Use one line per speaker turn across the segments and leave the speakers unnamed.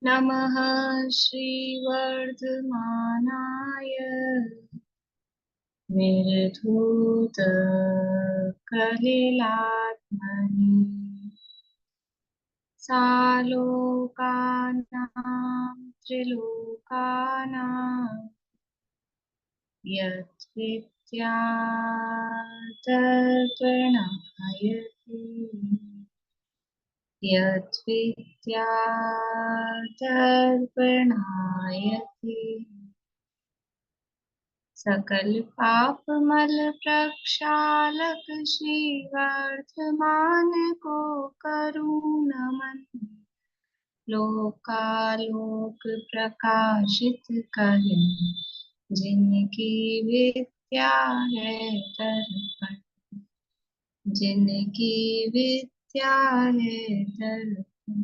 नमः श्रीवर्धमानाय निर्धूतकलिलात्मने सालोकानां त्रिलोकानां यद्विद्यादर्पणायति यद्विद्यादर्पणायति सकल पाप मल प्रक्षालक श्रीवर्धमान को करुण नमन लोकालोक प्रकाशित करे जिनकी विद्या है दर्पण जिनकी विद्या है दर्पण।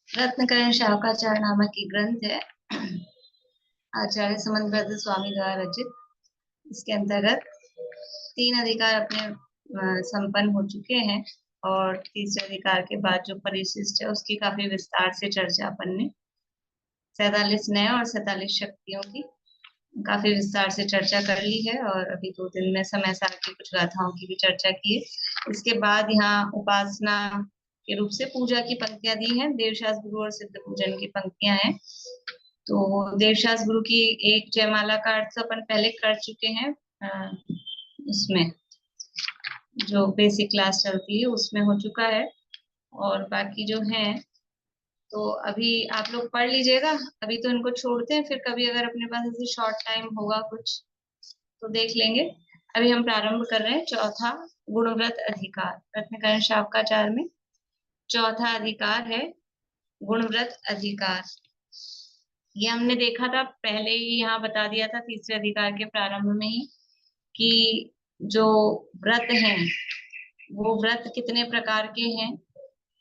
रत्नकरण शावकाचार्य नामक एक ग्रंथ है, आचार्य समंत स्वामी द्वारा रचित। इसके अंतर्गत 3 अधिकार अपने संपन्न हो चुके हैं और तीसरे अधिकार के बाद जो परिशिष्ट है उसकी काफी विस्तार से चर्चा अपन ने 47 नए और 47 शक्तियों की काफी विस्तार से चर्चा कर ली है। और अभी 2 दिन में समय सार की कुछ गाथाओं की भी चर्चा की है। इसके बाद यहाँ उपासना के रूप से पूजा की पंक्तियां दी हैं। देवशास गुरु और सिद्ध पूजन की पंक्तियां हैं। तो देवशास गुरु की एक जयमाला का अर्थ अपन पहले कर चुके हैं, उसमें जो बेसिक क्लास चलती है उसमें हो चुका है। और बाकी जो है तो अभी आप लोग पढ़ लीजिएगा। अभी तो इनको छोड़ते हैं, फिर कभी अगर अपने पास ऐसे शॉर्ट टाइम होगा कुछ तो देख लेंगे। अभी हम प्रारंभ कर रहे हैं चौथा गुणव्रत अधिकार। रत्नकरण शावकाचार्य में चौथा अधिकार है गुणव्रत अधिकार। ये हमने देखा था पहले ही, यहाँ बता दिया था तीसरे अधिकार के प्रारंभ में ही कि जो व्रत हैं वो व्रत कितने प्रकार के हैं,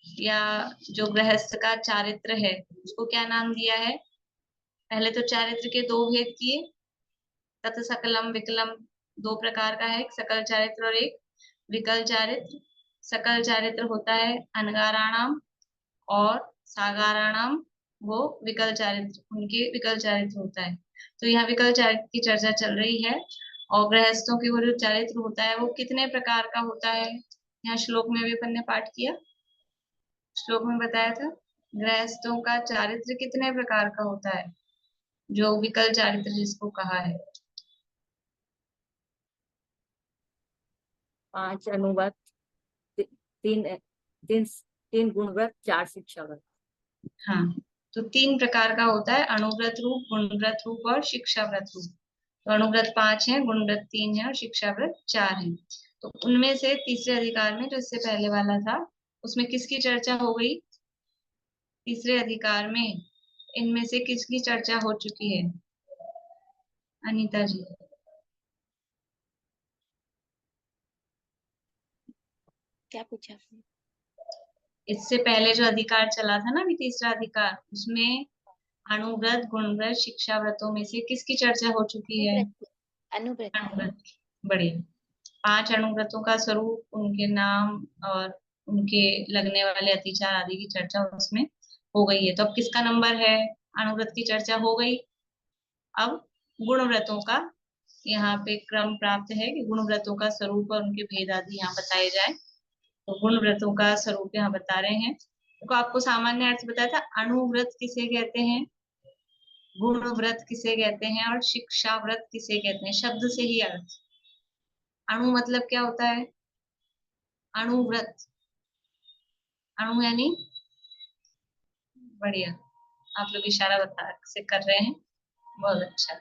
या जो गृहस्थ का चारित्र है उसको क्या नाम दिया है। पहले तो चारित्र के 2 भेद किए, तत् सकलम विकलम 2 प्रकार का है, एक सकल चारित्र और एक विकल चारित्र। सकल चारित्र होता है अनगाराणाम और सागाराणाम, वो विकल चारित्र, उनके विकल चारित्र होता है। तो यहाँ विकल चारित्र की चर्चा चल रही है। और गृहस्थों की वो जो चारित्र होता है वो कितने प्रकार का होता है, यहाँ श्लोक में भी अपन ने पाठ किया। श्लोक में बताया था गृहस्थों का चारित्र कितने प्रकार का होता है, जो विकल चारित्र जिसको कहा है।
5 अनुव्रत, 3 3 3 गुणव्रत, 4 शिक्षा व्रत।
हाँ, तो 3 प्रकार का होता है, अनुव्रत रूप, गुणव्रत रूप और शिक्षा व्रत रूप। तो अनुव्रत 5 है, गुणव्रत 3 है और शिक्षा व्रत 4 है। तो उनमें से तीसरे अधिकार में जो इससे पहले वाला था उसमें किसकी चर्चा हो गई। तीसरे अधिकार में इनमें से किसकी चर्चा हो चुकी है, अनीता जी।
क्या पूछा आपने?
इससे पहले जो अधिकार चला था ना, अभी तीसरा अधिकार, उसमें अनुव्रत, गुणव्रत, शिक्षा व्रतों में से किसकी चर्चा हो चुकी है।
अनुव्रत।
अनुव्रत। बढ़िया। 5 अनुव्रतों का स्वरूप, उनके नाम और उनके लगने वाले अतिचार आदि की चर्चा उसमें हो गई है। तो अब किसका नंबर है, अनुव्रत की चर्चा हो गई। अब गुणव्रतों का यहाँ पे क्रम प्राप्त है कि गुणव्रतों का स्वरूप और उनके भेद आदि यहाँ बताए जाए। तो गुणव्रतों का स्वरूप यहाँ बता रहे हैं। तो आपको सामान्य अर्थ बताया था, अनुव्रत किसे कहते हैं, गुण व्रत किसे कहते हैं और शिक्षा व्रत किसे कहते हैं, शब्द से ही अर्थ। अणु मतलब क्या होता है, अणुव्रत, अणु यानी, बढ़िया, आप लोग इशारा बता से कर रहे हैं, बहुत अच्छा।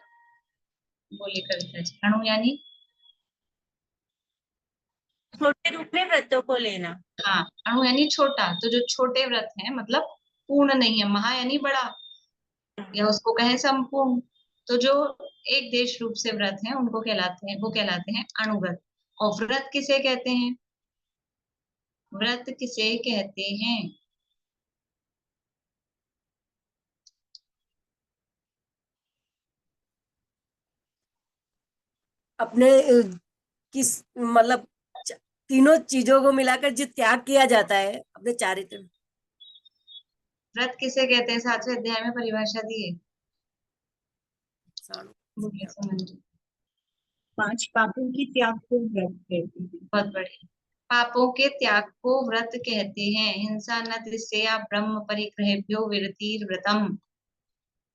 बोलिए कविता जी, अणु यानी।
छोटे रूप में व्रतों को लेना।
हाँ, अणु यानी छोटा, तो जो छोटे व्रत हैं मतलब पूर्ण नहीं है। महा यानी बड़ा, या उसको कहें संपूर्ण। तो जो एक देश रूप से व्रत हैं उनको कहलाते हैं, वो कहलाते हैं अणुव्रत। और व्रत किसे कहते हैं, व्रत किसे कहते हैं।
अपने
किस मतलब तीनों चीजों को मिलाकर जो त्याग किया जाता है अपने चारित्र में।
व्रत किसे कहते हैं? 7वें अध्याय में परिभाषा दी है, बोलिए सुमन जी।
5 पापों के त्याग को व्रत कहते हैं।
बहुत बढ़िया। पापों के त्याग को व्रत कहते हैं। हिंसा न तिष्ठेया ब्रह्म परिग्रहेभ्यो विरतिर व्रतम।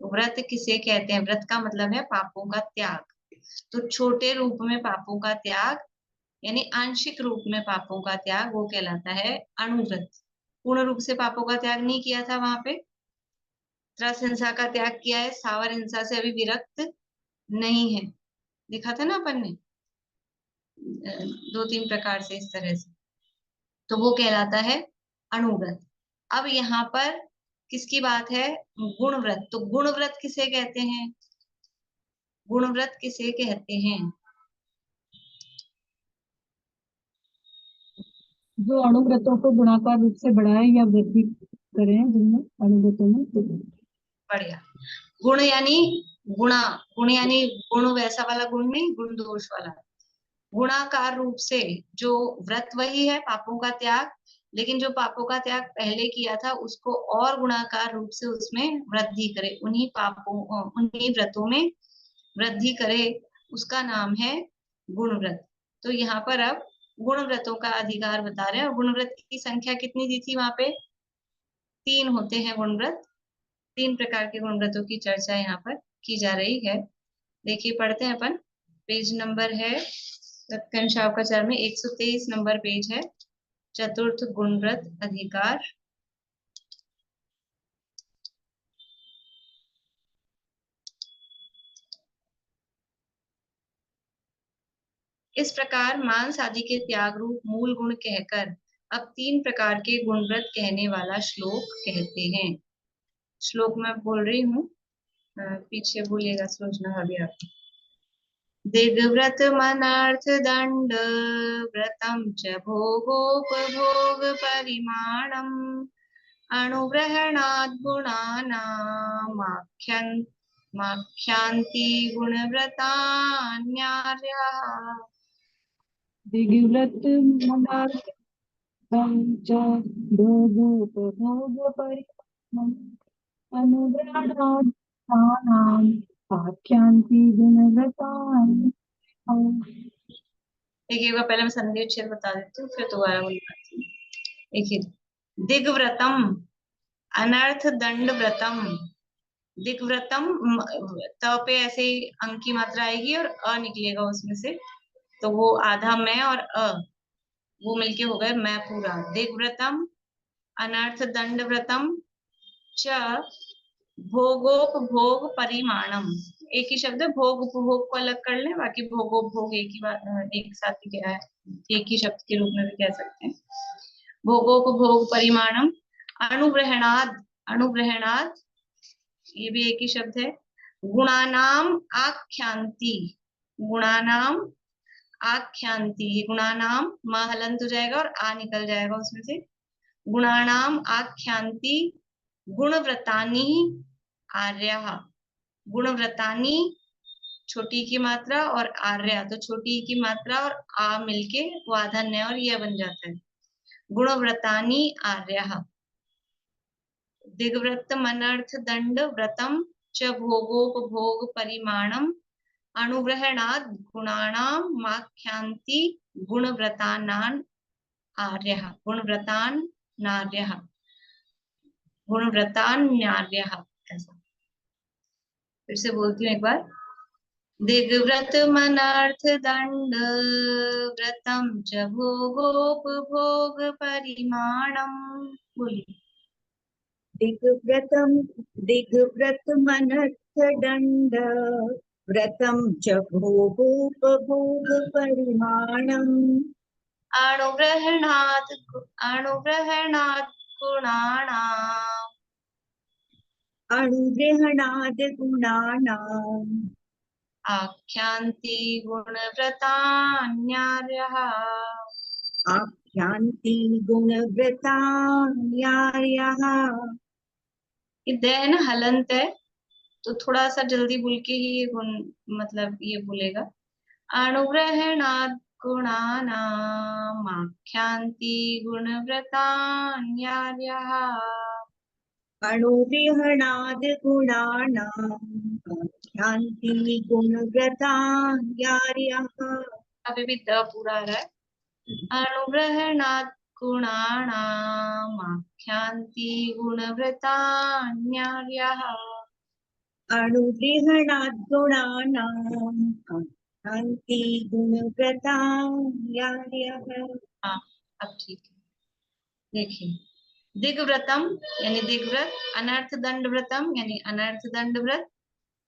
व्रत किसे कहते हैं? व्रत का मतलब है पापों का त्याग। तो छोटे रूप में पापों का त्याग यानी आंशिक रूप में पापों का त्याग वो कहलाता है अणुव्रत। पूर्ण रूप से पापों का त्याग नहीं किया था वहां पे। त्रस हिंसा का त्याग किया है, सावर हिंसा से अभी विरक्त नहीं है, देखा था ना अपन ने 2-3 प्रकार से इस तरह से, तो वो कहलाता है अणुव्रत। अब यहाँ पर किसकी बात है? गुण व्रत। तो गुण व्रत किसे कहते हैं? गुण व्रत किसे कहते हैं?
जो अणुव्रतों को गुणाकार रूप से बढ़ाए या वृद्धि करें, जिनमें अणुव्रतों में
बढ़िया। गुण यानी गुणा, गुण यानी गुण वैसा वाला गुण नहीं, गुण दोष वाला। गुणाकार रूप से जो व्रत वही है पापों का त्याग, लेकिन जो पापों का त्याग पहले किया था उसको और गुणाकार रूप से उसमें वृद्धि करे, उन्हीं पापों उन्हीं व्रतों में वृद्धि करे, उसका नाम है गुण व्रत। तो यहाँ पर अब गुण व्रतों का अधिकार बता रहे हैं। और गुण व्रत की संख्या कितनी दी थी वहां पे? 3 होते हैं गुण व्रत। 3 प्रकार के गुण व्रतों की चर्चा यहाँ पर की जा रही है। देखिए पढ़ते हैं अपन। पेज नंबर है सत्यन शावकाचार्य में 123 नंबर पेज है। चतुर्थ गुण व्रत अधिकार। इस प्रकार मांस आदि के त्याग रूप मूल गुण कहकर अब 3 प्रकार के गुण व्रत कहने वाला श्लोक कहते हैं। श्लोक में बोल रही हूँ, पीछे बोलिएगा सूचना अभी आप। दिग्व्रत मनार्थ दंड व्रतम च भोगोपभोग परिमाणम अणुग्रहणात् गुणानामाख्यांति गुणव्रतान्यार्यः।
दिग्व्रत मदार्थ पंच भोगोपभोग परिमाणम अनुग्रहणात् गुणानाम् आख्यान्ति गुणव्रतान्।
देखिए एक बार पहले मैं संदेश छेद बता देती हूँ, फिर दोबारा बोलती हूँ। देखिए दिग्व्रतम अनर्थ दंड व्रतम। दिग्व्रतम त पे ऐसे ही अंक की मात्रा आएगी और अ निकलेगा उसमें से, तो वो आधा मैं और अ वो मिलके हो गए मैं पूरा। दिग्व्रतम अनर्थ दंड व्रतम च भोगोपभोग परिमाणम। एक ही शब्द है, भोग उपभोग को अलग कर ले, बाकी भोगोपभोग एक ही बात, एक साथ ही क्या है, एक ही शब्द के रूप में भी कह सकते हैं। भोगोपभोग परिमाणम अणुग्रहणाद, अणुग्रहणाद ये भी एक ही शब्द है। गुणानाम आख्यांति, गुणानाम आख्यांति, गुणानाम म हलंत हो जाएगा और आ निकल जाएगा उसमें से। गुणानाम आख्यांति गुणव्रतानि आर्यः। गुणव्रतानि छोटी की मात्रा और आर्या, तो छोटी की मात्रा और आ मिलके वो आधा न और यह बन जाता है। गुणव्रतानि आर्यः। दिग्व्रत मनर्थ दंड व्रतम च भोगोपभोग परिमाणम अणुग्रहणात् गुणानां माख्यांति गुणव्रतानान् आर्यः। गुणव्रतान् नार्यः, गुणव्रतान्यार्यः। ऐसा फिर से बोलती हूँ एक बार। दिग्व्रत मनार्थ दंड व्रतम च भोगोपभोग परिमाणम। बोलिए।
दिग्व्रतमनर्थ दंड व्रतं च भोगोपभोग परिमाणम्
अणुग्रहणात्
अनुग्रहणाद् गुणानाम्
आख्यांति गुणव्रतान्यार्यः।
आख्यान्ति गुणव्रतान्यार्यः।
ये द है ना हलंत है, तो थोड़ा सा जल्दी बोल के ही ये गुण मतलब ये बोलेगा। अनुग्रहणात् गुणानामाख्यान्ति गुणव्रतान्यार्यः
अणुविहणाद् गुणानाम् ख्यान्ति गुणव्रतान्यार्यः
अभी भी द पूरा आ रहा है। अणुग्रहणात् गुणानामाख्यान्ति गुणव्रतान्यार्यः
अणुविहणाद् गुणानाम् ख्यान्ति गुणव्रतान्यार्यः।
हाँ, अब ठीक है। देखिए, दिग्व्रतम यानी दिग्व्रत, अनर्थ दंड व्रतम यानी अनर्थ दंड व्रत,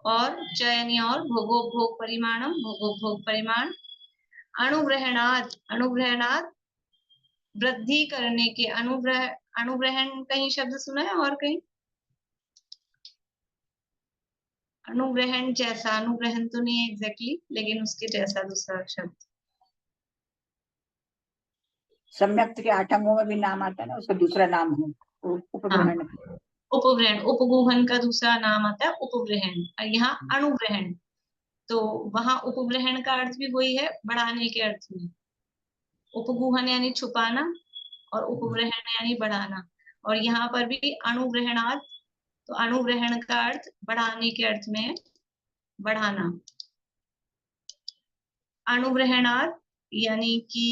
और च यानी और, भोगोपभोग परिमाणम भोगोपभोग परिमाण, अणुग्रहणात् अणुग्रहणात् वृद्धि करने के, अणुग्रहण कहीं शब्द सुना है और कहीं? अणुग्रहण जैसा, अनुग्रहण तो नहीं है एग्जैक्टली, लेकिन उसके जैसा दूसरा शब्द।
सम्यक्त के 8 अंगों में भी नाम आता है ना, उसका दूसरा नाम है उपग्रहण।
उपग्रहण, उपगूहन का दूसरा नाम आता है उपग्रहण, और यहाँ अणुग्रहण। तो वहां उपग्रहण का अर्थ भी वही है, बढ़ाने के अर्थ में। उपगूहन यानी छुपाना और उपग्रहण यानी बढ़ाना, और यहाँ पर भी अणुग्रहणात्, तो अणुग्रहण का अर्थ बढ़ाने के अर्थ में है, बढ़ाना। अणुग्रहणात् यानी कि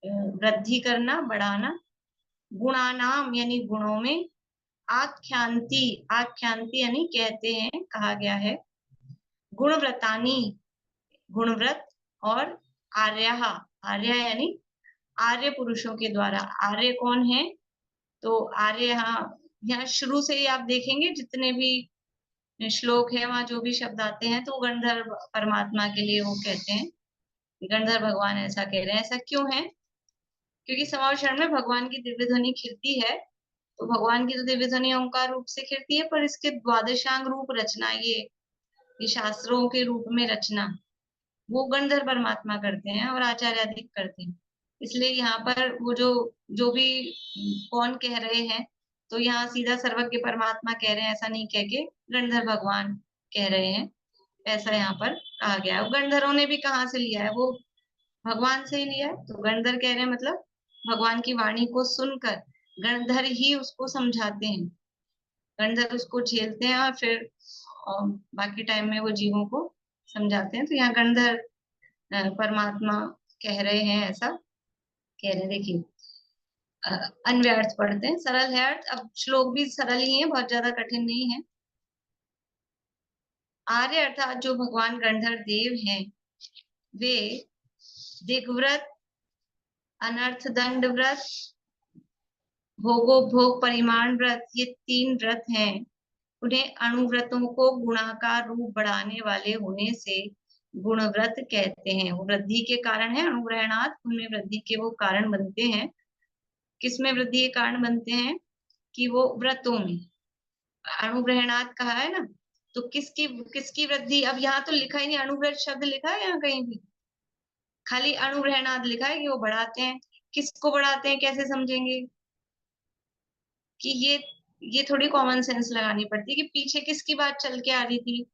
वृद्धि करना, बढ़ाना। गुणानाम यानी गुणों में। आख्यांति, आख्यांति यानी कहते हैं, कहा गया है। गुणव्रतानी, गुणव्रत। और आर्यः, आर्य यानी आर्य पुरुषों के द्वारा। आर्य कौन है? तो आर्य यहाँ शुरू से ही आप देखेंगे जितने भी श्लोक है, वहां जो भी शब्द आते हैं तो गंधर्व परमात्मा के लिए वो कहते हैं, गंधर्व भगवान ऐसा कह रहे हैं। ऐसा क्यों है? क्योंकि समावरण में भगवान की दिव्य ध्वनि खिलती है, तो भगवान की तो दिव्य ध्वनि ओंकार रूप से खिलती है, पर इसके द्वादशांग रूप रचना, ये शास्त्रों के रूप में रचना, वो गंधर्व परमात्मा करते हैं और आचार्य आदि करते हैं। इसलिए यहाँ पर वो जो भी कौन कह रहे हैं, तो यहाँ सीधा सर्वज्ञ परमात्मा कह रहे हैं, ऐसा नहीं कह के गंधर्व भगवान कह रहे हैं, ऐसा यहाँ पर कहा गया है। गंधर्वों ने भी कहाँ से लिया है? वो भगवान से ही लिया है। तो गंधर्व कह रहे हैं मतलब भगवान की वाणी को सुनकर गणधर ही उसको समझाते हैं, गणधर उसको झेलते हैं और फिर बाकी टाइम में वो जीवों को समझाते हैं। तो यहाँ गणधर परमात्मा कह रहे हैं, ऐसा कह रहे हैं। देखिए, अन्वय अर्थ पढ़ते हैं, सरल है अर्थ। अब श्लोक भी सरल ही है, बहुत ज्यादा कठिन नहीं है। आर्य अर्थात जो भगवान गणधर देव हैं, वे दिग्व्रत, अनर्थ दंड व्रत, भोगोपभोग परिमाण व्रत, ये 3 व्रत हैं। उन्हें अणुव्रतों को गुणाकार रूप बढ़ाने वाले होने से गुणव्रत कहते हैं। वो वृद्धि के कारण है, अणुग्रहणात्, उनमें वृद्धि के वो कारण बनते हैं। किसमें वृद्धि के कारण बनते हैं? कि वो व्रतों में। अणुग्रहणात् कहा है ना, तो किसकी वृद्धि? अब यहाँ तो लिखा ही नहीं, अणुव्रत शब्द लिखा है यहाँ कहीं भी? खाली अणुग्रहणात् लिखा है कि वो बढ़ाते हैं। किसको बढ़ाते हैं, कैसे समझेंगे? कि ये थोड़ी कॉमन सेंस लगानी पड़ती है कि पीछे किसकी बात चल के आ रही थी?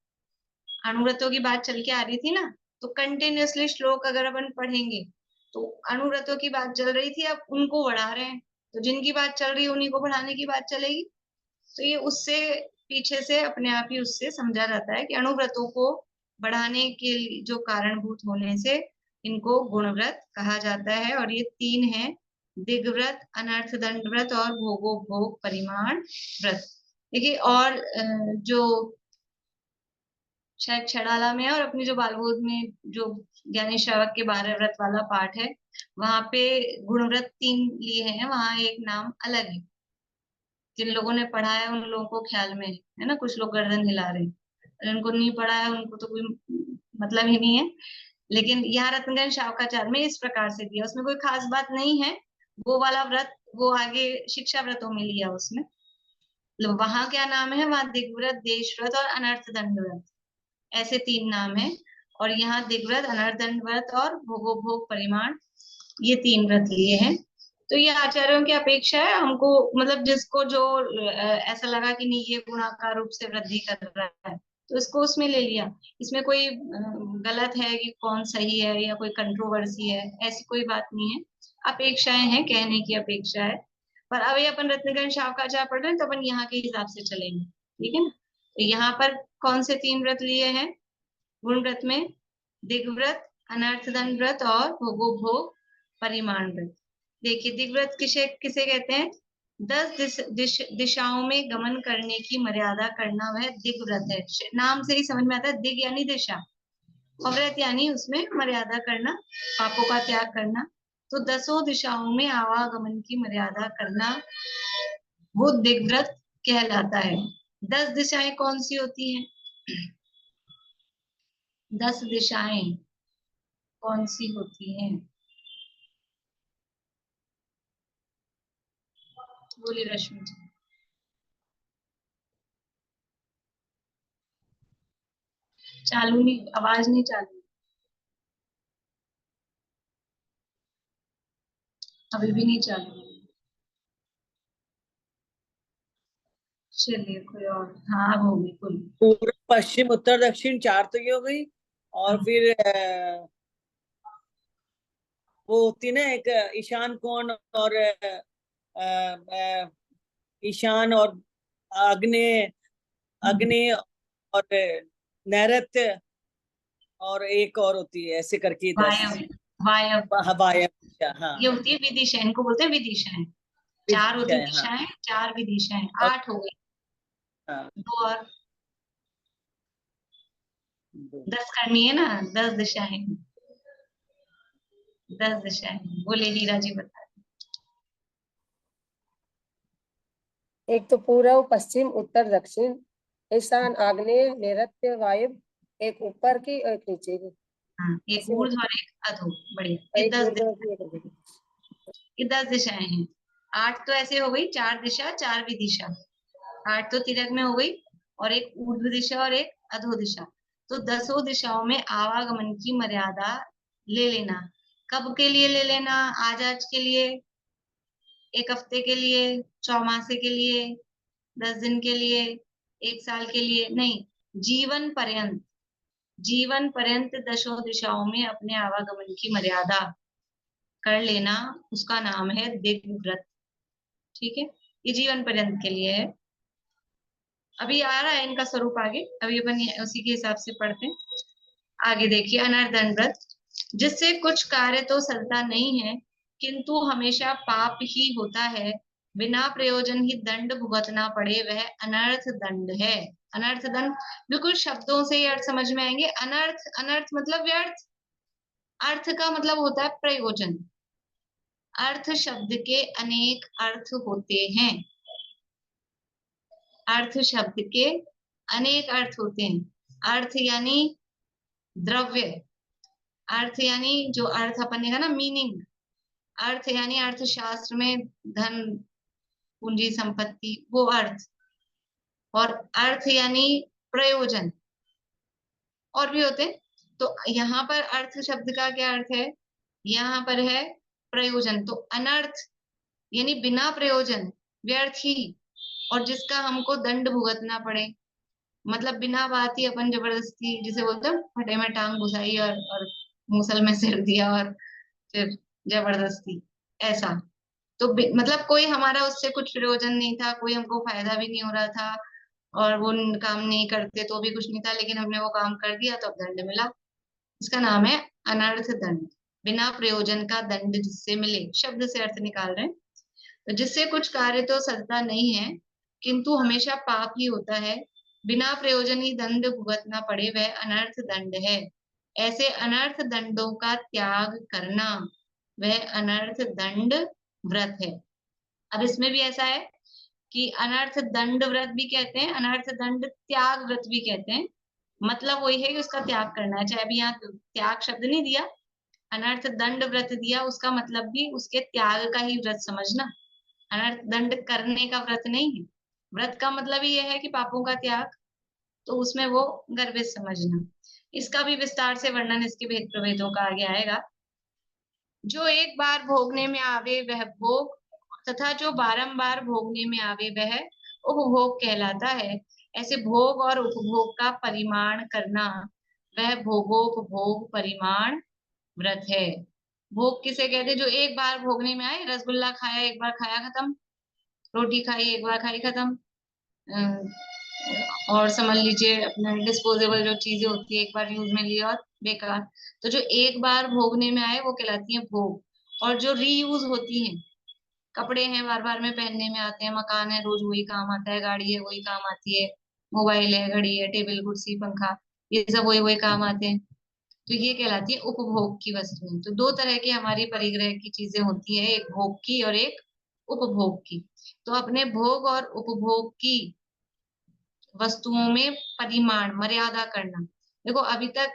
अणुव्रतों की बात चल के आ रही थी ना, तो कंटिन्यूअसली श्लोक अगर अपन पढ़ेंगे तो अणुव्रतों की बात चल रही थी, अब उनको बढ़ा रहे हैं, तो जिनकी बात चल रही है उन्हीं को बढ़ाने की बात चलेगी। तो ये उससे पीछे से अपने आप ही उससे समझा जाता है कि अणुव्रतों को बढ़ाने के जो कारणभूत होने से इनको गुणव्रत कहा जाता है। और ये 3 है, दिग्व्रत, अनर्थ दंड व्रत और भोगोपभोग परिमाण व्रत। देखिए, और जो शायद छड़ाला में है और अपनी जो बालबोध में जो ज्ञानी श्रावक के 12 व्रत वाला पाठ है, वहां पे गुणव्रत 3 लिए हैं, वहां एक नाम अलग है। जिन लोगों ने पढ़ा है उन लोगों को ख्याल में है ना, कुछ लोग गर्दन हिला रहे हैं, जिनको नहीं पढ़ा है उनको तो कोई मतलब ही नहीं है। लेकिन यहाँ रत्नगंज शावकाचार्य में इस प्रकार से दिया, उसमें कोई खास बात नहीं है। वो वाला व्रत वो आगे शिक्षा व्रतों में लिया उसमें। वहां क्या नाम है? वहां दिग्व्रत, देश व्रत और अनर्थ दंड व्रत, ऐसे 3 नाम है। और यहाँ दिग्व्रत, अनर्थ दंड व्रत और भोगोपभोग परिमाण, ये 3 व्रत लिए हैं। तो ये आचार्यों की अपेक्षा है, हमको मतलब जिसको जो ऐसा लगा कि नहीं ये गुणाकार रूप से वृद्धि कर रहा है, तो इसको उसमें ले लिया। इसमें कोई गलत है कि कौन सही है या कोई कंट्रोवर्सी है, ऐसी कोई बात नहीं है। अपेक्षाएं हैं, कहने की अपेक्षा है। पर अभी अपन रत्नकरण शावकाचार्य पढ़ रहे हैं तो अपन यहाँ के हिसाब से चलेंगे, ठीक है ना। तो यहाँ पर कौन से 3 व्रत लिए हैं गुण व्रत में? दिग्व्रत, अनर्थदंड व्रत और भोगोभोग परिमाण व्रत। देखिए दिग्व्रत किसे किसे कहते हैं? 10 दिशाओं में गमन करने की मर्यादा करना वह दिग्व्रत है। नाम से ही समझ में आता है, दिग यानी दिशा और व्रत यानी उसमें मर्यादा करना, पापों का त्याग करना। तो 10 दिशाओं में आवागमन की मर्यादा करना वो दिग्व्रत कहलाता है। 10 दिशाएं कौन सी होती हैं? 10 दिशाएं कौन सी होती हैं? बोलिए रश्मि जी। चालू नहीं, आवाज नहीं चालू, अभी भी नहीं चालू। चलिए कोई और, हाँ अब हो गई कुल।
पूर्व पश्चिम उत्तर दक्षिण 4 तो ये हो गई। और
हाँ।
फिर वो होती ना एक ईशान कोण और ईशान और आग्नेय, अग्नि और नैऋत्य, और एक और होती है ऐसे करके 10।
वायव, वायव
वायव्य दिशा, हाँ
ये होती है विदिशा, इनको बोलते हैं विदिशाएं। 4 होती
दिशाएं, हाँ।
दिशाएं, 4 विदिशाएं,
और
8 हो गई।
हाँ
2 और 10 करनी है ना, 10 दिशाएं, 10 दिशाएं। बोले हीरा जी बता।
एक तो पूर्व पश्चिम उत्तर दक्षिण, ईशान आग्नेय नैऋत्य वायव्य, एक ऊपर की और एक नीचे की।
हाँ, एक
ऐसे
ऊर्ध्व और एक अधो। बढ़िया, ये
एक
10
ऊर्ध्व की, एक नीचे की।
ये 10 दिशाएं हैं। 8 तो ऐसे हो गई, 4 दिशा 4 विदिशा। 8 तो तिर्यक में हो गई, और एक ऊर्ध्व दिशा और एक अधो दिशा। तो 10 दिशाओं में आवागमन की मर्यादा ले लेना। कब के लिए ले लेना? आज के लिए, 1 हफ्ते के लिए, चौमासे के लिए, 10 दिन के लिए, 1 साल के लिए नहीं, जीवन पर्यंत। जीवन पर्यंत 10 दिशाओं में अपने आवागमन की मर्यादा कर लेना, उसका नाम है दिग्व्रत। ठीक है, ये जीवन पर्यंत के लिए है। अभी आ रहा है इनका स्वरूप आगे, अभी अपन उसी के हिसाब से पढ़ते हैं। आगे देखिए, अनर्थदंड व्रत, जिससे कुछ कार्य तो सलता नहीं है किंतु हमेशा पाप ही होता है, बिना प्रयोजन ही दंड भुगतना पड़े, वह अनर्थ दंड है। अनर्थ दंड, बिल्कुल शब्दों से ही अर्थ समझ में आएंगे। अनर्थ, अनर्थ मतलब व्यर्थ, अर्थ का मतलब होता है प्रयोजन। अर्थ शब्द के अनेक अर्थ होते हैं। अर्थ शब्द के अनेक अर्थ होते हैं। अर्थ यानी द्रव्य, अर्थ यानी जो अर्थ अपन ने कहा ना मीनिंग, अर्थ यानी अर्थशास्त्र में धन, पूंजी, संपत्ति, वो अर्थ। और अर्थ यानी प्रयोजन, और भी होते हैं। तो यहाँ पर अर्थ शब्द का क्या अर्थ है? यहाँ पर है प्रयोजन। तो अनर्थ यानी बिना प्रयोजन, व्यर्थ ही, और जिसका हमको दंड भुगतना पड़े। मतलब बिना बात ही अपन जबरदस्ती, जिसे बोलते हैं फटे में टांग घुसाई और मुसल में सिर दिया और फिर जबरदस्ती, ऐसा। तो मतलब कोई हमारा उससे कुछ प्रयोजन नहीं था, कोई हमको फायदा भी नहीं हो रहा था, और वो काम नहीं करते तो भी कुछ नहीं था, लेकिन हमने वो काम कर दिया तो अब दंड मिला। इसका नाम है अनर्थ दंड। बिना प्रयोजन का दंड जिससे मिले, शब्द से अर्थ निकाल रहे हैं। तो जिससे कुछ कार्य तो सलता नहीं है किंतु हमेशा पाप ही होता है, बिना प्रयोजन ही दंड भुगतना पड़े, वह अनर्थ दंड है। ऐसे अनर्थ दंडों का त्याग करना, वह अनर्थ दंड व्रत है। अब इसमें भी ऐसा है कि अनर्थ दंड व्रत भी कहते हैं, अनर्थ दंड त्याग व्रत भी कहते हैं। मतलब वही है कि उसका त्याग करना है। चाहे अभी यहाँ त्याग शब्द नहीं दिया, अनर्थ दंड व्रत दिया, उसका मतलब भी उसके त्याग का ही व्रत समझना। अनर्थ दंड करने का व्रत नहीं है। व्रत का मतलब ही यह है कि पापों का त्याग, तो उसमें वो गर्भित समझना। इसका भी विस्तार से वर्णन इसके भेद प्रभेदों का आगे आएगा। जो एक बार भोगने में आवे वह भोग, तथा जो बारंबार भोगने में आवे वह उपभोग कहलाता है। ऐसे भोग और उपभोग का परिमाण करना, वह भोगोपभोग परिमाण व्रत है। भोग किसे कहते हैं? जो एक बार भोगने में आए, रसगुल्ला खाया एक बार खाया खत्म, रोटी खाई एक बार खाई खत्म, और समझ लीजिए अपने डिस्पोजेबल जो चीजें होती है एक बार यूज में ली और बेकार। तो जो एक बार भोगने में आए वो कहलाती है भोग। और जो रीयूज होती हैं, कपड़े हैं बार बार में पहनने में आते हैं, मकान है रोज वही काम आता है, गाड़ी है वही काम आती है, मोबाइल है, घड़ी है, टेबल कुर्सी पंखा, ये सब वही वही काम आते हैं, तो ये कहलाती है उपभोग की वस्तुएं। तो दो तरह की हमारी परिग्रह की चीजें होती है, एक भोग की और एक उपभोग की। तो अपने भोग और उपभोग की वस्तुओं में परिमाण मर्यादा करना। देखो अभी तक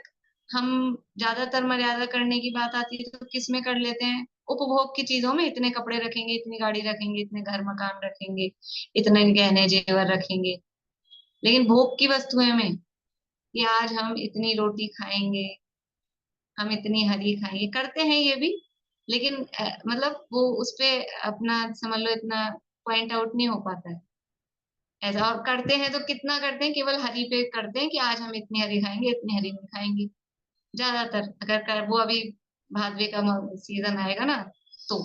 हम ज्यादातर मर्यादा करने की बात आती है तो किस में कर लेते हैं? उपभोग की चीजों में, इतने कपड़े रखेंगे, इतनी गाड़ी रखेंगे, इतने घर मकान रखेंगे, इतने गहने जेवर रखेंगे। लेकिन भोग की वस्तुएं में कि आज हम इतनी रोटी खाएंगे, हम इतनी हरी खाएंगे, करते हैं ये भी, लेकिन मतलब वो उस पे अपना समझ लो इतना पॉइंट आउट नहीं हो पाता है ऐसा। और करते हैं तो कितना करते हैं? केवल हरी पे करते हैं कि आज हम इतनी हरी खाएंगे, इतनी हरी नहीं खाएंगे, ज्यादातर। अगर कर वो अभी भादवे का सीजन आएगा ना तो।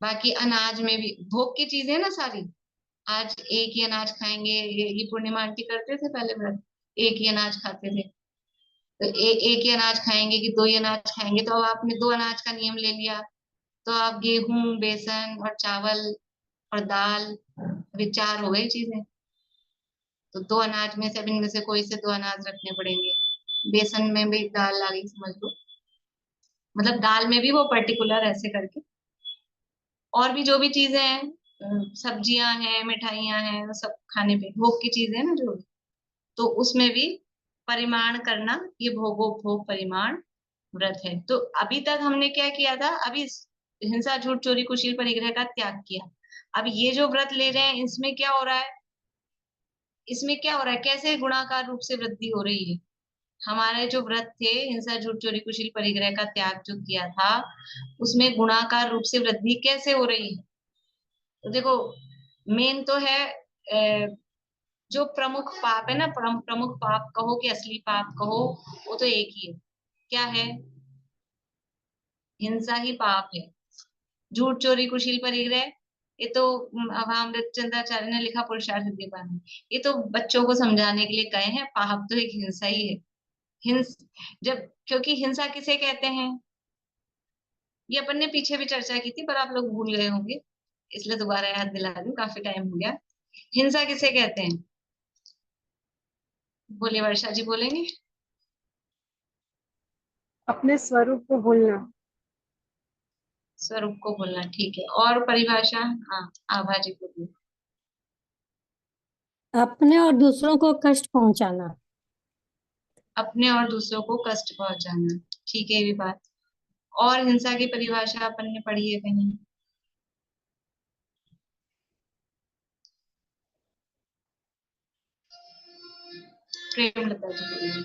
बाकी अनाज में भी भोग की चीजें ना सारी, आज एक ही अनाज खाएंगे, ये पूर्णिमा आंटी करते थे पहले व्रत, एक ही अनाज खाते थे। तो एक ही अनाज खाएंगे कि दो ही अनाज खाएंगे? तो अब आपने दो अनाज का नियम ले लिया, तो आप गेहूं, बेसन और चावल और दाल, अभी चार हो गई चीजें। तो दो अनाज में से अब इनमें से कोई से दो अनाज रखने पड़ेंगे। बेसन में भी दाल आ गई समझ लो, मतलब दाल में भी वो पर्टिकुलर ऐसे करके। और भी जो भी चीजें हैं, सब्जियां हैं, मिठाइयां हैं, वो सब खाने पे भोग की चीजें हैं ना जो, तो उसमें भी परिमाण करना, ये भोगोपभोग परिमाण व्रत है। तो अभी तक हमने क्या किया था? अभी हिंसा, झूठ, चोरी, कुशील, परिग्रह का त्याग किया। अब ये जो व्रत ले रहे हैं इसमें क्या हो रहा है? इसमें क्या हो रहा है? कैसे गुणाकार रूप से वृद्धि हो रही है? हमारे जो व्रत थे, हिंसा, झूठ, चोरी, कुशील, परिग्रह का त्याग जो किया था, उसमें गुणाकार रूप से वृद्धि कैसे हो रही है? तो देखो, मेन तो है जो प्रमुख पाप है ना, प्रमुख पाप कहो कि असली पाप कहो, वो तो एक ही है। क्या है? हिंसा ही पाप है। झूठ, चोरी, कुशील, परिग्रह, ये तो अमृत चंद्राचार्य ने लिखा पुरुषार्थ दीपान में, ये तो बच्चों को समझाने के लिए कहे हैं। पाप तो एक हिंसा ही है। हिंस जब, क्योंकि हिंसा किसे कहते हैं ये अपन ने पीछे भी चर्चा की थी, पर आप लोग भूल गए होंगे, इसलिए दोबारा याद दिला दूं, काफी टाइम हो गया। हिंसा किसे कहते हैं? बोले, वर्षा जी बोलेंगे।
अपने स्वरूप को भूलना।
स्वरूप को बोलना, ठीक है। और परिभाषा? हाँ, आभा जी बोलिए।
अपने और दूसरों को कष्ट पहुंचाना।
अपने और दूसरों को कष्ट पहुंचाना, ठीक है ये भी बात। और हिंसा की परिभाषा अपन ने पढ़ी है कहीं? प्रेमलता जी बोलिए।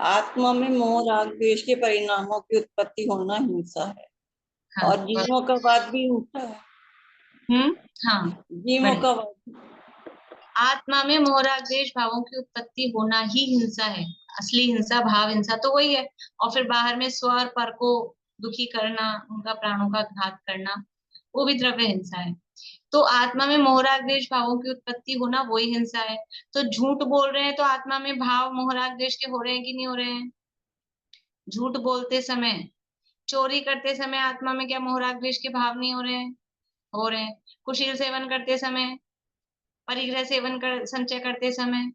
आत्मा में मोह, राग, द्वेष के परिणामों की उत्पत्ति होना हिंसा है।
हाँ,
और जीवों का वाद भी हिंसा है।
हाँ,
जीवों
बढ़िया।
का वाद,
आत्मा में मोह, राग, द्वेष भावों की उत्पत्ति होना ही हिंसा है। असली हिंसा, भाव हिंसा तो वही है। और फिर बाहर में स्व और पर को दुखी करना, उनका प्राणों का घात करना, वो भी द्रव्य हिंसा है। तो आत्मा में मोह, राग, द्वेष भावों की उत्पत्ति होना वही हिंसा है। तो झूठ बोल रहे हैं तो आत्मा में भाव मोह, राग, द्वेष के हो रहे हैं कि नहीं हो रहे हैं? झूठ बोलते समय, चोरी करते समय आत्मा में क्या मोह, राग, द्वेष के भाव नहीं हो रहे हैं? हो रहे हैं। कुशील सेवन करते समय, परिग्रह सेवन कर संचय करते समय,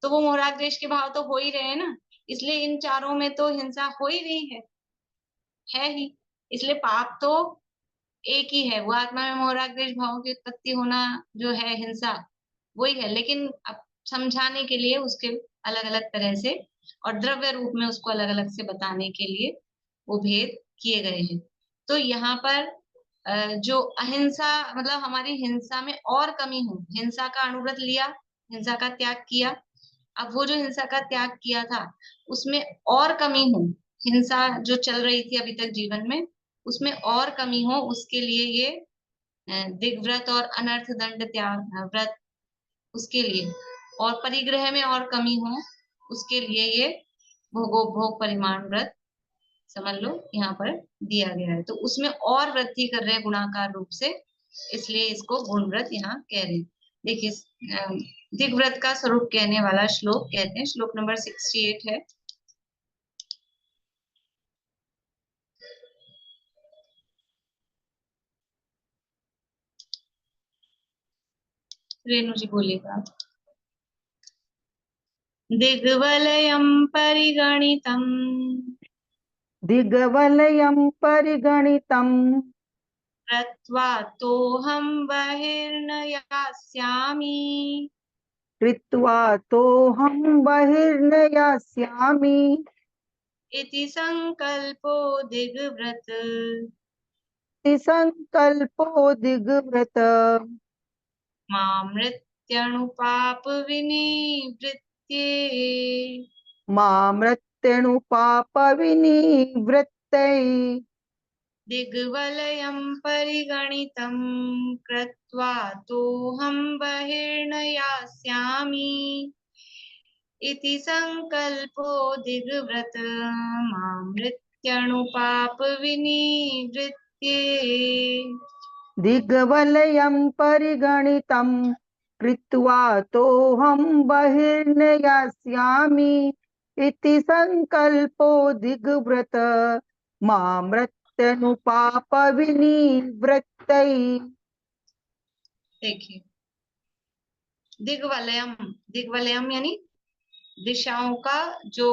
तो वो मोह, राग, द्वेष के भाव तो हो ही रहे हैं ना। इसलिए इन चारों में तो हिंसा हो ही रही है ही। इसलिए पाप तो एक ही है, वो आत्मा में मोह, राग, द्वेष भावों की उत्पत्ति होना जो है हिंसा, वही है। लेकिन अब समझाने के लिए उसके अलग अलग तरह से और द्रव्य रूप में उसको अलग अलग से बताने के लिए वो भेद किए गए हैं। तो यहाँ पर जो अहिंसा, मतलब हमारी हिंसा में और कमी हो, हिंसा का अनुव्रत लिया, हिंसा का त्याग किया। अब वो जो हिंसा का त्याग किया था उसमें और कमी हो, हिंसा जो चल रही थी अभी तक जीवन में, उसमें और कमी हो, उसके लिए ये दिग्व्रत और अनर्थ दंड त्याग व्रत उसके लिए, और परिग्रह में और कमी हो उसके लिए ये भोग परिमाण व्रत समझ लो यहाँ पर दिया गया है। तो उसमें और वृद्धि कर रहे हैं गुणाकार रूप से, इसलिए इसको गुण व्रत यहाँ कह रहे हैं। देखिए दिग्व्रत का स्वरूप कहने वाला श्लोक कहते हैं, श्लोक नंबर 68 है। रेणु जी बोलिएगा। दिग्वलयं परिगणितं
दिग्वलयं परिगणितं
कृत्वा तोहं बहिर्न यास्यामि
कृत्वा तोहं बहिर्न यास्यामि
इति संकल्पो दिग्व्रत
इति संकल्पो दिग्व्रत
मामृत्यणुपाप विनिवृत्ये
मामृत्यणुपापविनिवृत्तै
दिग्वलयं परिगणितं कृत्वा तोहं बहिर्न यास्यामि इति संकल्पो दिग्व्रत मामृत्यणुपाप विनिवृत्ये।
दिग्वलयं परिगणितं कृत्वा तोहं बहिर्न यास्यामि इति संकल्पो दिग्व्रत मामृत्यनुपापविनिवृत्तै।
देखिए दिग्वलयम यानी दिशाओं का जो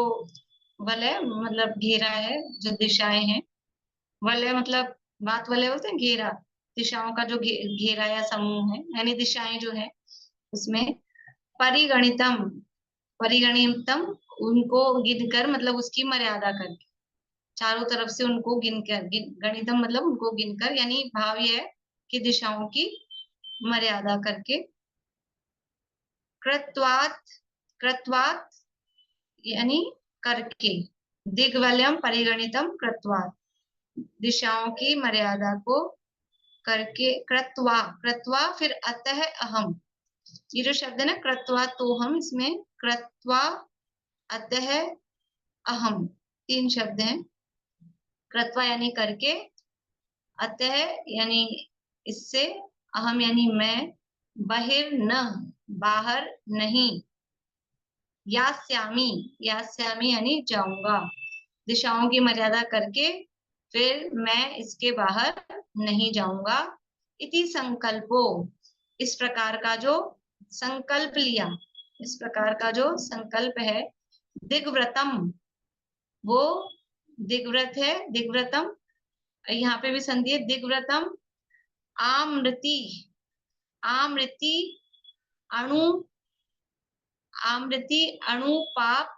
वलय मतलब घेरा है, जो दिशाएं हैं। वलय मतलब बात वलय बोलते हैं घेरा, दिशाओं का जो घेरा या समूह है, यानी दिशाएं जो है उसमें परिगणितम उनको गिनकर मतलब उसकी मर्यादा करके, चारों तरफ से उनको गिनकर, गणितम मतलब उनको गिनकर, यानी भाव यह है कि दिशाओं की मर्यादा करके। कृत्वात यानी करके, दिग्वलयम परिगणितम कृत्वात दिशाओं की मर्यादा को करके, कृत्वा फिर अतः अहम, ये जो शब्द है ना कृत्वा तो हम, इसमें कृत्वा अतः अहम 3 शब्द हैं। कृत्वा यानी करके, अतः यानी इससे, अहम यानी मैं, बहिर्न बाहर नहीं, यास्यामी यानी जाऊंगा, दिशाओं की मर्यादा करके फिर मैं इसके बाहर नहीं जाऊंगा। इति संकल्पो इस प्रकार का जो संकल्प लिया, इस प्रकार का जो संकल्प है, दिग्व्रतम वो दिग्व्रत है, दिग्व्रतम यहाँ पे भी संधि है, दिग्व्रतम आमृति अणु पाप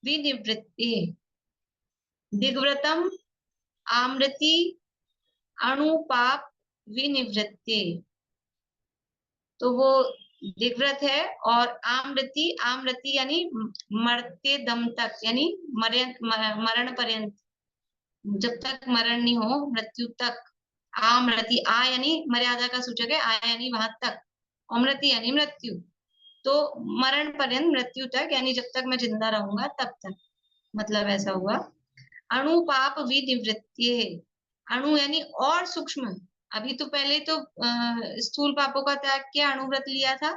विनिवृत्ति, दिग्व्रतम आमृति अणु पाप विनिवृत्ति। तो वो दिग्व्रत है, और आमृति यानी मरते दम तक, यानी मरण पर्यंत, जब तक मरण नहीं हो, मृत्यु तक। आमृति, आ यानी मर्यादा का सूचक है, आ यानी वहां तक, अमृति यानी मृत्यु, तो मरण पर्यंत, मृत्यु तक, यानी जब तक मैं जिंदा रहूंगा तब तक, मतलब ऐसा हुआ। अणु पाप विनिवृत्ति, अणु यानी और सूक्ष्म, अभी तो पहले तो स्थूल पापों का त्याग किया, अणुव्रत लिया था,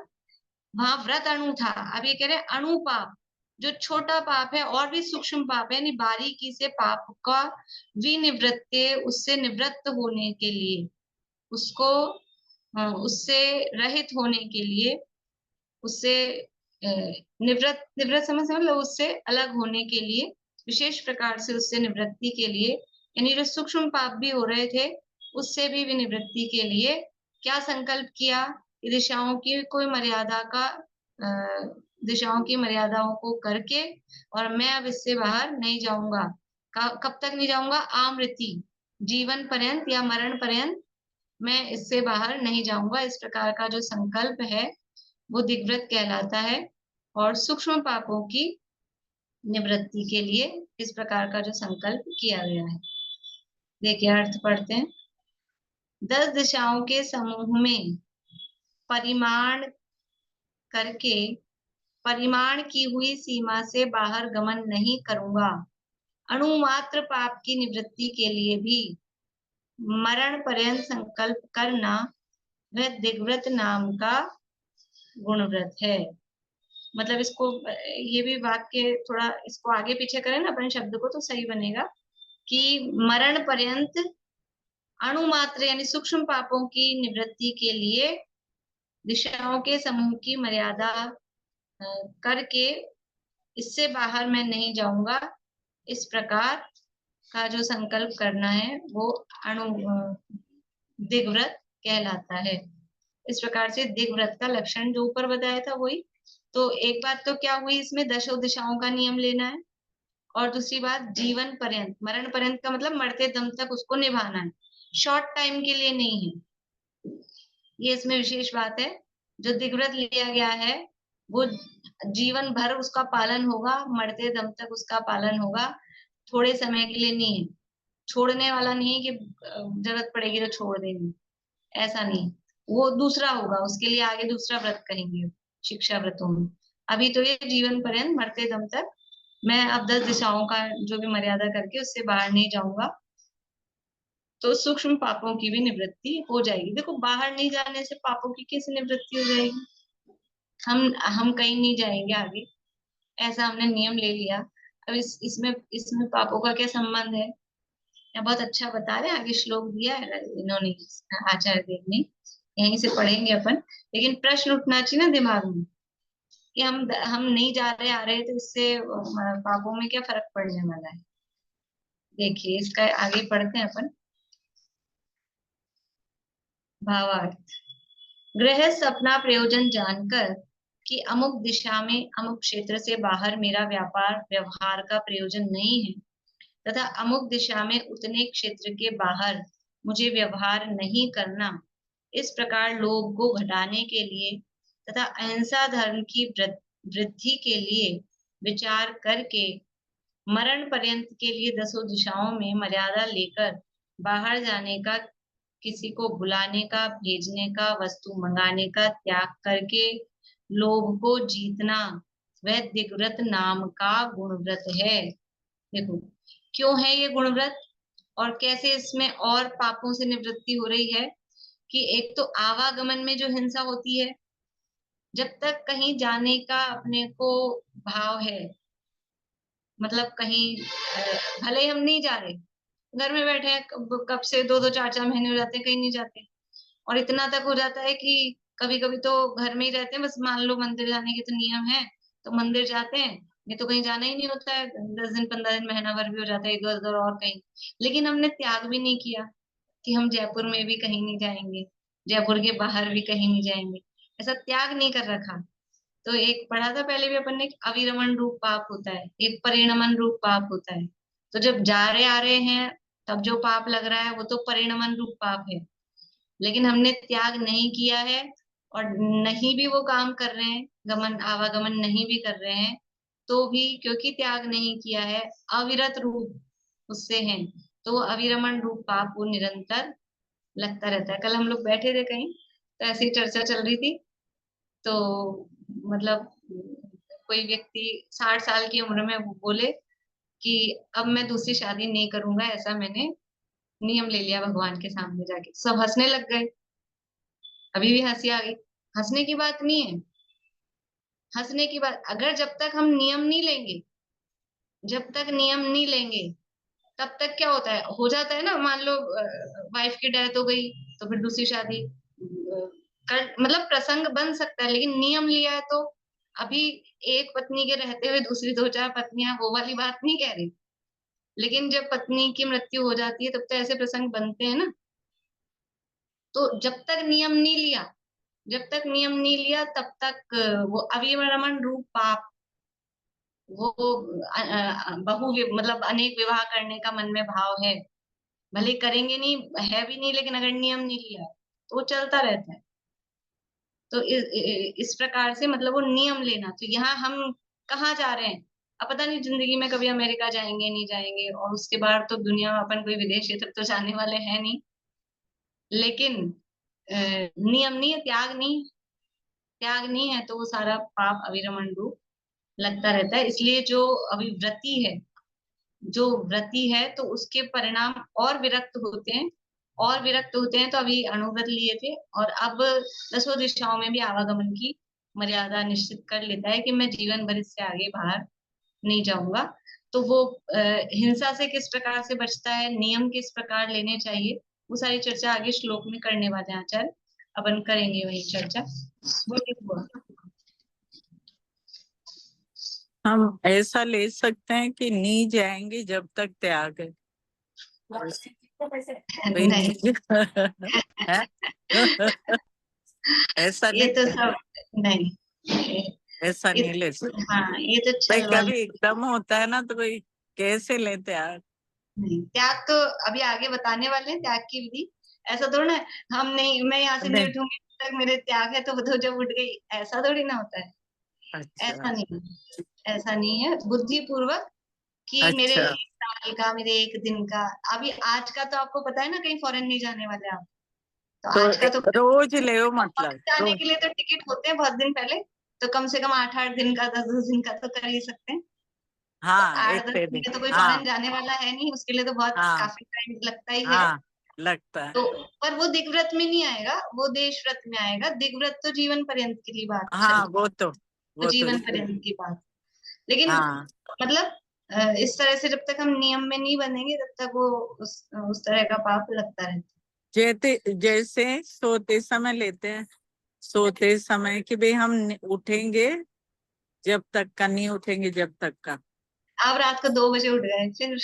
वहां व्रत अणु था, अब ये कह रहे अणु पाप, जो छोटा पाप है और भी सूक्ष्म पाप है, यानी बारीकी से पाप का विनिवृत्ति, उससे निवृत्त होने के लिए, उसको उससे रहित होने के लिए, उससे निवृत्त समझ मतलब उससे अलग होने के लिए, विशेष प्रकार से उससे निवृत्ति के लिए, यानी जो सूक्ष्म पाप भी हो रहे थे उससे भी निवृत्ति के लिए क्या संकल्प किया, दिशाओं की कोई मर्यादा का, दिशाओं की मर्यादाओं को करके, और मैं अब इससे बाहर नहीं जाऊंगा। कब तक नहीं जाऊंगा? आमृति, जीवन पर्यंत या मरण पर्यंत मैं इससे बाहर नहीं जाऊंगा। इस प्रकार का जो संकल्प है वो दिग्व्रत कहलाता है, और सूक्ष्म पापों की निवृत्ति के लिए इस प्रकार का जो संकल्प किया गया है। देखिए अर्थ पढ़ते हैं। 10 दिशाओं के समूह में परिमाण करके परिमाण की हुई सीमा से बाहर गमन नहीं करूंगा। अणुमात्र पाप की निवृत्ति के लिए भी मरण पर्यंत संकल्प करना वह दिग्व्रत नाम का गुणव्रत है। मतलब इसको ये भी वाक्य थोड़ा इसको आगे पीछे करें ना अपन शब्द को तो सही बनेगा कि मरण पर्यंत अणुमात्र यानी सूक्ष्म पापों की निवृत्ति के लिए दिशाओं के समूह की मर्यादा करके इससे बाहर मैं नहीं जाऊंगा। इस प्रकार का जो संकल्प करना है वो दिग्व्रत कहलाता है। इस प्रकार से दिग्व्रत का लक्षण जो ऊपर बताया था वही। तो एक बात तो क्या हुई इसमें, दशो दिशाओं का नियम लेना है, और दूसरी बात जीवन पर्यंत, मरण पर्यंत का मतलब मरते दम तक उसको निभाना है, शॉर्ट टाइम के लिए नहीं है। ये इसमें विशेष बात है। जो दिग्व्रत लिया गया है वो जीवन भर उसका पालन होगा, मरते दम तक उसका पालन होगा, थोड़े समय के लिए नहीं है। छोड़ने वाला नहीं कि जरूरत पड़ेगी तो छोड़ देंगे, ऐसा नहीं। वो दूसरा होगा, उसके लिए आगे दूसरा व्रत कहेंगे शिक्षा व्रतों में। अभी तो ये जीवन पर्यंत मरते दम तक मैं अब 10 दिशाओं का जो भी मर्यादा करके उससे बाहर नहीं जाऊंगा, तो सूक्ष्म पापों की भी निवृत्ति हो जाएगी। देखो बाहर नहीं जाने से पापों की कैसे निवृत्ति हो जाएगी? हम कहीं नहीं जाएंगे आगे, ऐसा हमने नियम ले लिया। अब इसमें पापों का क्या संबंध है? या बहुत अच्छा बता रहे हैं, आगे श्लोक दिया है इन्होंने, आचार्य देव ने, यहीं से पढ़ेंगे अपन। लेकिन प्रश्न उठना चाहिए ना दिमाग में कि हम नहीं जा रहे आ रहे तो इससे पापों में क्या फर्क पड़ने वाला है। देखिए इसका आगे पढ़ते हैं अपन। भावार्थ। गृहस्थ अपना प्रयोजन जानकर कि अमुक दिशा में अमुक क्षेत्र से बाहर मेरा व्यापार व्यवहार का प्रयोजन नहीं है तथा अमुक दिशा में उतने क्षेत्र के बाहर मुझे व्यवहार नहीं करना, इस प्रकार लोभ को घटाने के लिए तथा अहिंसा धर्म की वृद्धि के लिए विचार करके मरण पर्यंत के लिए 10 दिशाओं में मर्यादा लेकर बाहर जाने का, किसी को बुलाने का, भेजने का, वस्तु मंगाने का त्याग करके लोभ को जीतना वह दिग्व्रत नाम का गुणव्रत है। देखो क्यों है ये गुणव्रत और कैसे इसमें और पापों से निवृत्ति हो रही है कि एक तो आवागमन में जो हिंसा होती है, जब तक कहीं जाने का अपने को भाव है, मतलब कहीं भले ही हम नहीं जा रहे, घर में बैठे हैं, कब से 2-2 4-4 महीने हो जाते हैं कहीं नहीं जाते, और इतना तक हो जाता है कि कभी कभी तो घर में ही रहते हैं, बस मान लो मंदिर जाने के तो नियम है तो मंदिर जाते हैं, नहीं तो कहीं जाना ही नहीं होता है, 10 दिन 15 दिन महीना भर भी हो जाता है इधर उधर और कहीं। लेकिन हमने त्याग भी नहीं किया कि हम जयपुर में भी कहीं नहीं जाएंगे, जयपुर के बाहर भी कहीं नहीं जाएंगे, ऐसा त्याग नहीं कर रखा। तो एक पढ़ा था पहले भी अपन ने, अविरमण रूप पाप होता है, एक परिणमन रूप पाप होता है। तो जब जा रहे आ रहे हैं तब जो पाप लग रहा है वो तो परिणमन रूप पाप है, लेकिन हमने त्याग नहीं किया है और नहीं भी वो काम कर रहे हैं, गमन आवागमन नहीं भी कर रहे हैं, तो भी क्योंकि त्याग नहीं किया है, अविरत रूप उससे है, तो वो अविरमण रूप पाप वो निरंतर लगता रहता है। कल हम लोग बैठे थे कहीं तो ऐसी चर्चा चल रही थी, तो मतलब कोई व्यक्ति 60 साल की उम्र में वो बोले कि अब मैं दूसरी शादी नहीं करूंगा, ऐसा मैंने नियम ले लिया भगवान के सामने जाके। सब हंसने लग गए, अभी भी हंसी आ गई। हंसने की बात नहीं है, हंसने की बात, अगर जब तक हम नियम नहीं लेंगे, जब तक नियम नहीं लेंगे तब तक क्या होता है, हो जाता है ना, मान लो वाइफ की डेथ हो गई तो फिर दूसरी शादी कर, मतलब प्रसंग बन सकता है, लेकिन नियम लिया है तो अभी एक पत्नी के रहते हुए दूसरी 2-4 पत्नियां, वो वाली बात नहीं कह रही, लेकिन जब पत्नी की मृत्यु हो जाती है तब तो ऐसे प्रसंग बनते हैं ना। तो जब तक नियम नहीं लिया, जब तक नियम नहीं लिया तब तक वो अविरमण रूप पाप, वो मतलब अनेक विवाह करने का मन में भाव है, भले करेंगे नहीं, है भी नहीं, लेकिन अगर नियम नहीं लिया तो वो चलता रहता है। तो इस प्रकार से मतलब वो नियम लेना। तो यहाँ हम कहाँ जा रहे हैं, अब पता नहीं जिंदगी में कभी अमेरिका जाएंगे नहीं जाएंगे, और उसके बाद तो दुनिया में अपन कोई विदेश क्षेत्र तो जाने वाले हैं नहीं, लेकिन नियम नहीं है, त्याग नहीं है, तो वो सारा पाप अविरमण रूप लगता रहता है। इसलिए जो अभिव्रती है, जो व्रती है, तो उसके परिणाम और विरक्त होते हैं, और विरक्त होते हैं। तो अभी अणुव्रत लिए थे, और अब 10 दिशाओं में भी आवागमन की मर्यादा निश्चित कर लेता है कि मैं जीवन भर इससे आगे बाहर नहीं जाऊंगा। तो वो हिंसा से किस प्रकार से बचता है, नियम किस प्रकार लेने चाहिए, वो सारी चर्चा आगे श्लोक में करने वाले हैं आचार्य, अपन करेंगे वही चर्चा। बोलिए बुआ।
हम ऐसा ले सकते हैं कि नी जाएंगे जब तक त्याग है। भाई
नहीं,
है? ऐसा
ये
नहीं,
तो सब नहीं,
ऐसा
ये,
नहीं ले सकते
हाँ ये तो
भाई।
चल
कभी
वाली
एकदम होता है ना, तो भाई कैसे ले त्याग।
नहीं। त्याग तो अभी आगे बताने वाले हैं, त्याग की विधि। ऐसा थोड़ा ना है, हम नहीं, मैं यहाँ से नहीं
नहीं,
उठूंगी तब तक मेरे त्याग है, तो जब उठ गई, ऐसा थोड़ी ना होता है।
अच्छा
ऐसा नहीं, ऐसा नहीं है, बुद्धि पूर्वक कि मेरे
अच्छा।
1 साल का, मेरे 1 दिन का। अभी आज का तो आपको पता है ना, कहीं फॉरेन नहीं जाने वाले आप, तो
तो
आज का तो
रोज ले
फॉरेन
मतलब
जाने
रोज।
के लिए तो टिकट होते हैं बहुत दिन पहले, तो कम से कम 8-8 दिन का, 10-10 दिन का तो कर ही सकते हैं। तो
हाँ,
आठ
एक
दस
पे
दिन
दिन।
में तो कोई फॉरेन
हाँ
जाने वाला है नहीं, उसके लिए तो बहुत
हाँ
काफी टाइम लगता ही है।
हाँ, लगता है।
तो पर वो दिग्व्रत में नहीं आएगा, वो देश व्रत में आएगा। दिग्व्रत तो जीवन पर्यंत के लिए बात चल,
हाँ,
तो
वो तो
जीवन पर्यंत की बात। लेकिन
हाँ,
मतलब इस तरह से जब तक हम नियम में नहीं बनेंगे, तब तक वो उस तरह का पाप लगता रहता
जैसे सोते समय लेते हैं, सोते समय कि भाई हम उठेंगे जब तक का, नहीं उठेंगे जब तक का।
है। आप रात को 2 बजे उठ गए फिर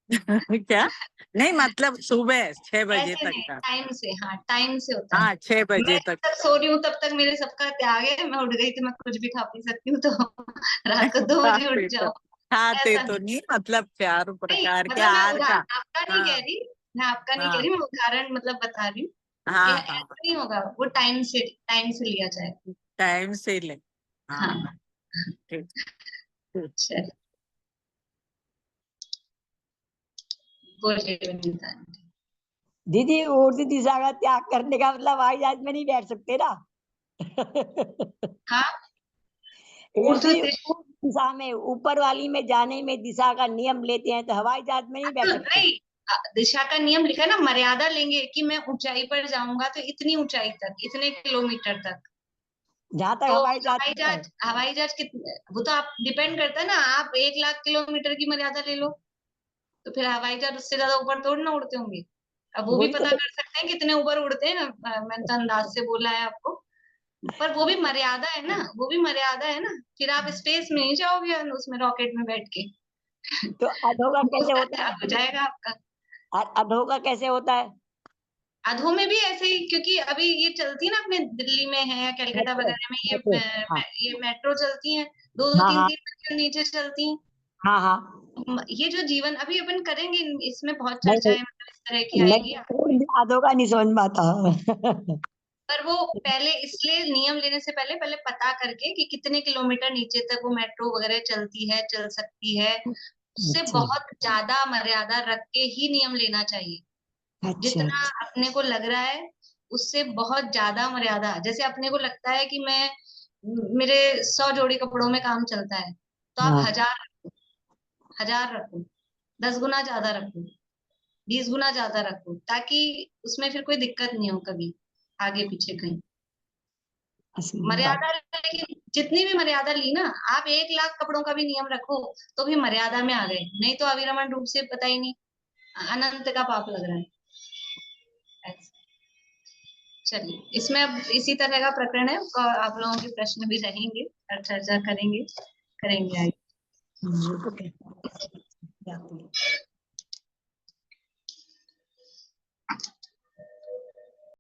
क्या? नहीं मतलब सुबह 6 बजे
ऐसे
तक
नहीं,
का।
टाइम से, हाँ टाइम से होता है।
हाँ, 6
मैं
बजे
जब
तक।
तक सो रही हूँ तब तक मेरे सबका त्याग है, मैं उठ गई तो मैं कुछ भी खा पी सकती हूँ, तो रात को 2 बजे उठ जाओ,
खाते
ऐसा
तो
नहीं।
नहीं, मतलब 4
नहीं
प्रकार के
मतलब मैं
आहार का।
आपका नहीं कह
हाँ
रही, मैं आपका नहीं कह
हाँ
रही, मैं उदाहरण मतलब बता रही हूँ।
हाँ
यह
हाँ,
ऐसा नहीं होगा, वो टाइम से लिया जाए।
टाइम से ले। हाँ,
हाँ
ठीक ठीक।
चलिए, बोलिए विनीता आंटी।
दीदी ऊर्ध्व दिशा का त्याग करने का मतलब हवाई जहाज में नहीं बैठ सकते ना।
हाँ, ऊर्ध्व
यदि
दिशा,
उस दिशा में ऊपर वाली में जाने में दिशा का नियम लेते हैं तो हवाई जहाज में नहीं बैठ
तो
सकते।
नहीं, दिशा का नियम लिखा है ना, मर्यादा लेंगे कि मैं ऊंचाई पर जाऊंगा तो इतनी ऊंचाई तक, इतने किलोमीटर तक।
जहां तक
तो
हवाई जहाज
हवाई
जाता है।
जहाज, हवाई जहाज कितने, वो तो आप डिपेंड करता है ना, आप 1 लाख किलोमीटर की मर्यादा ले लो, तो फिर हवाई जहाज उससे ज्यादा ऊपर थोड़ी ना उड़ते होंगे। अब वो भी
वही
पता
तो
कर सकते हैं कितने ऊपर उड़ते हैं, मैंने तो अंदाज से बोला है आपको। पर वो भी मर्यादा है ना, वो भी मर्यादा है ना। फिर आप स्पेस में नहीं जाओगे उसमें रॉकेट में बैठ के,
तो अधोगा
वो
कैसे होता
खर्चा हो
है?
जाएगा आपका।
अधोगा कैसे होता है?
अधो में भी ऐसे ही, क्योंकि अभी ये चलती है ना, अपने दिल्ली में है या कलकत्ता
मेट्रो,
वगैरह में,
मेट्रो, हाँ
ये मेट्रो चलती हैं, 2-2
हाँ हाँ
3-3 मंजिल नीचे चलती हैं।
हाँ हाँ।
ये जो जीवन अभी अपन करेंगे, इसमें बहुत
नहीं
चर्चाएं मतलब इस तरह की
नहीं,
आएगी।
मैं अधोगा नहीं समझ में आता।
पर वो पहले, इसलिए नियम लेने से पहले पहले पता करके कि कितने किलोमीटर नीचे तक वो मेट्रो वगैरह चलती है, चल सकती है, उससे
अच्छा
बहुत ज्यादा मर्यादा रख के ही नियम लेना चाहिए।
अच्छा
जितना
अच्छा।
अपने को लग रहा है उससे बहुत ज्यादा मर्यादा, जैसे अपने को लगता है कि मैं, मेरे 100 जोड़ी कपड़ों में काम चलता है, तो आप
हाँ
1000 रखो, 10 गुना ज्यादा रखो, 20 गुना ज्यादा रखो, ताकि उसमें फिर कोई दिक्कत नहीं हो कभी आगे पीछे कहीं।
असली बात।
मर्यादा, लेकिन जितनी भी मर्यादा ली ना, आप 1 लाख कपड़ों का भी नियम रखो तो भी मर्यादा में आ गए, नहीं तो अविरमण रूप से पता ही नहीं, अनंत का पाप लग रहा है। ऐसा। चलिए, इसमें अब इसी तरह का प्रकरण है, और आप लोगों के प्रश्न भी रहेंगे और चर्चा करेंगे आगे।
ओके।